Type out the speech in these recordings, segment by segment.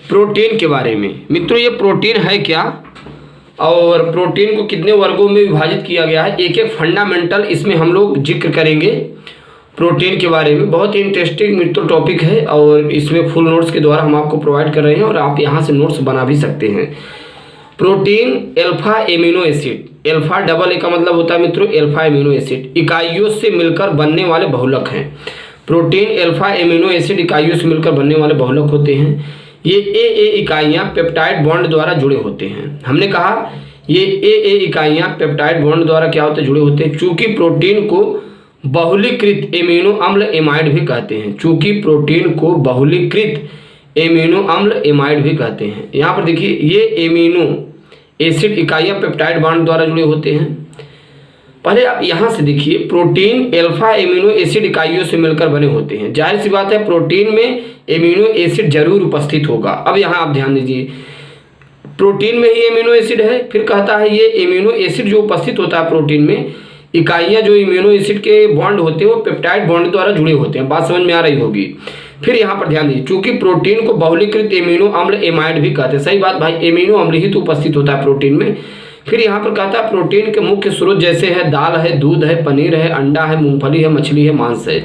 Protein के बारे में। मित्रों ये प्रोटीन है क्या और प्रोटीन को कितने वर्गों में विभाजित किया गया है, एक एक फंडामेंटल इसमें हम लोग जिक्र करेंगे प्रोटीन के बारे में। बहुत ही इंटरेस्टिंग मित्रों टॉपिक है और इसमें फुल नोट्स के द्वारा हम आपको प्रोवाइड कर रहे हैं और आप यहाँ से नोट्स बना भी सकते हैं। Protein alpha amino acid, alpha double A का मतलब होता है मित्रों अल्फा एमिनो एसिड, इकाइयों से मिलकर बनने वाले बहुलक हैं। प्रोटीन अल्फा एमिनो एसिड इकाइयों से मिलकर बनने वाले बहुलक होते हैं। ये ए इकाइयाँ पेप्टाइड बॉन्ड द्वारा जुड़े होते हैं। हमने कहा ये ए इकाइयाँ पेप्टाइड बॉन्ड द्वारा क्या होते हैं, जुड़े होते हैं। चूंकि प्रोटीन को बहुलीकृत एमिनो अम्ल एमाइड भी कहते हैं, चूंकि प्रोटीन को बहुलीकृत एमिनो अम्ल एमाइड भी कहते हैं। यहाँ पर देखिए ये एमिनो एसिड इकाइयाँ पेप्टाइड बॉन्ड द्वारा जुड़े होते हैं। पहले आप यहाँ से देखिए प्रोटीन अल्फा एमिनो एसिड इकाइयों से मिलकर बने होते हैं। जाहिर सी बात है प्रोटीन में एमिनो एसिड जरूर उपस्थित होगा। अब यहाँ आप ध्यान दीजिए प्रोटीन में ही एमिनो एसिड है, फिर कहता है ये एमिनो एसिड जो उपस्थित होता है प्रोटीन में, इकाइयाँ जो एमिनो एसिड के बॉन्ड होते हैं वो पेप्टाइड बॉन्ड द्वारा जुड़े होते हैं। बात समझ में आ रही होगी। फिर यहाँ पर ध्यान दीजिए चूंकि प्रोटीन को बहुलीकृत एमिनो अम्ल एमाइड भी कहते हैं। सही बात भाई, एमिनो अम्ल ही तो उपस्थित होता है प्रोटीन में। फिर यहाँ पर कहता है प्रोटीन के मुख्य स्रोत जैसे है दाल है, दूध है, पनीर है, अंडा है, मूंगफली है, मछली है, मांस है।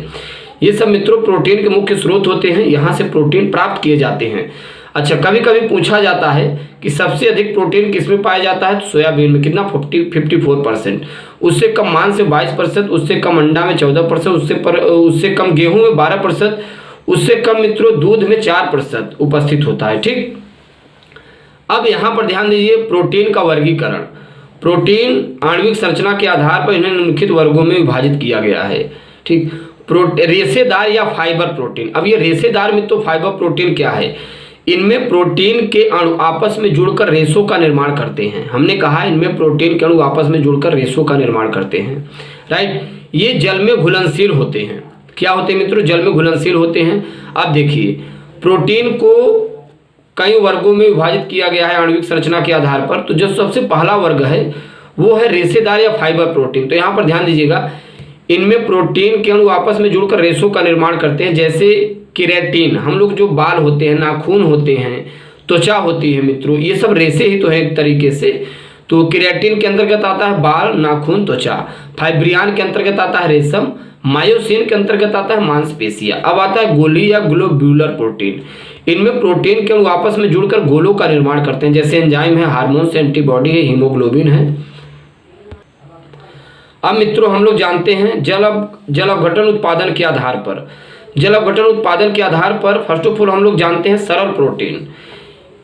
ये सब मित्रों प्रोटीन के मुख्य स्रोत होते हैं, यहाँ से प्रोटीन प्राप्त किए जाते हैं। अच्छा, कभी कभी पूछा जाता है कि सबसे अधिक प्रोटीन किसमें पाया जाता है, तो सोयाबीन में। कितना 54%, उससे कम मांस में 22%, उससे कम अंडा में 14%, उससे कम गेहूं में 12%, उससे कम मित्रों दूध में 4% उपस्थित होता है। ठीक, अब यहाँ पर ध्यान दीजिए प्रोटीन का वर्गीकरण। प्रोटीन आणविक संरचना के आधार पर इन्हें निम्नलिखित वर्गों में विभाजित किया गया है। ठीक, रेशेदार या फाइबर प्रोटीन। अब ये रेशेदार में तो फाइबर प्रोटीन क्या है, इनमें प्रोटीन के अणु आपस में जुड़कर रेशों का निर्माण करते हैं। हमने कहा इनमें प्रोटीन के अणु आपस में जुड़कर रेशों का निर्माण करते हैं। राइट, ये जल में घुलनशील होते हैं। क्या होते हैं मित्रों, जल में घुलनशील होते हैं। अब देखिए प्रोटीन को कई वर्गों में विभाजित किया गया है आणविक संरचना के आधार पर। तो जो सबसे पहला वर्ग है वो है रेशेदार या फाइबर प्रोटीन। तो यहाँ पर ध्यान दीजिएगा इनमें प्रोटीन के अणु आपस में जुड़कर रेशों का निर्माण करते हैं। जैसे केराटिन, हम लोग जो बाल होते हैं, नाखून होते हैं, त्वचा होती है मित्रों, ये सब रेशे ही तो है एक तरीके से। तो केराटिन के अंतर्गत आता है बाल, नाखून, त्वचा। फाइब्रियान के अंतर्गत आता है रेशम। मायोसिन के अंतर्गत आता है मांसपेशियां। अब आता है गोली या ग्लोब्यूलर प्रोटीन। इनमें प्रोटीन के अणु आपस में जुड़कर गोलों का निर्माण करते हैं। जैसे एंजाइम है, हार्मोन्स, एंटीबॉडी है, हीमोग्लोबिन है। अब मित्रों हम लोग जानते हैं जल अपघटन उत्पादन के आधार पर। जल अपघटन उत्पादन के आधार पर फर्स्ट ऑफ ऑल हम लोग जानते हैं सरल प्रोटीन।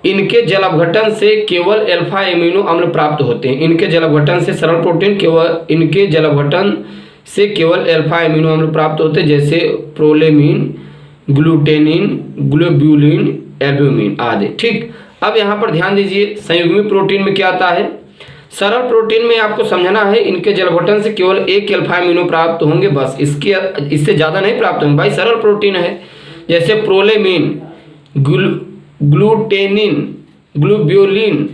इनके जल अपघटन से केवल अल्फा एमिनो अम्ल प्राप्त होते हैं। इनके जल अपघटन से सरल प्रोटीन इनके जल अपघटन से केवल अल्फा एमिनो अम्ल प्राप्त होते हैं। जैसे प्रोलेमिन, ग्लूटेनिन, ग्लोब्यूलिन, एल्ब्यूमिन आदि। ठीक, अब यहाँ पर ध्यान दीजिए संयुग्मी प्रोटीन में क्या आता है। सरल प्रोटीन में आपको समझना है इनके जल अपघटन से केवल एक अल्फा एमिनो प्राप्त होंगे, बस। इससे ज़्यादा नहीं प्राप्त होंगे भाई, सरल प्रोटीन है। जैसे प्रोलेमिन, ग्लूटेनिन, ग्लोब्यूलिन,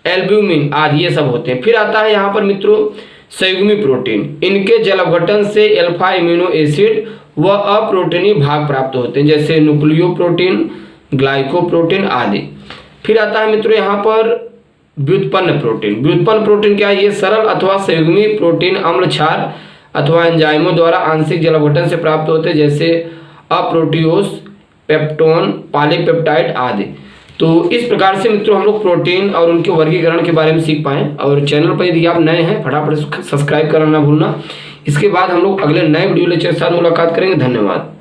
एल्ब्यूमिन आदि ये सब होते हैं। फिर आता है यहाँ पर मित्रों संयुग्मी प्रोटीन। इनके जल अपघटन से अल्फा एमिनो एसिड व अप्रोटीनीय भाग प्राप्त होते हैं। जैसे न्यूक्लियोप्रोटीन, ग्लाइकोप्रोटीन आदि। फिर आता है मित्रों यहाँ पर व्युत्पन्न प्रोटीन। व्युत्पन्न प्रोटीन क्या है, ये सरल अथवा संयुग्मी प्रोटीन अम्ल क्षार अथवा एंजाइमों द्वारा आंशिक जल अपघटन से प्राप्त होते हैं। जैसे अप्रोटियोस, पेप्टोन, पॉलीपेप्टाइड आदि। तो इस प्रकार से मित्रों हम लोग प्रोटीन और उनके वर्गीकरण के बारे में सीख पाए। और चैनल पर यदि आप नए हैं फटाफट सब्सक्राइब करना ना भूलना। इसके बाद हम लोग अगले नए वीडियो लेक्चर के साथ मुलाकात करेंगे। धन्यवाद।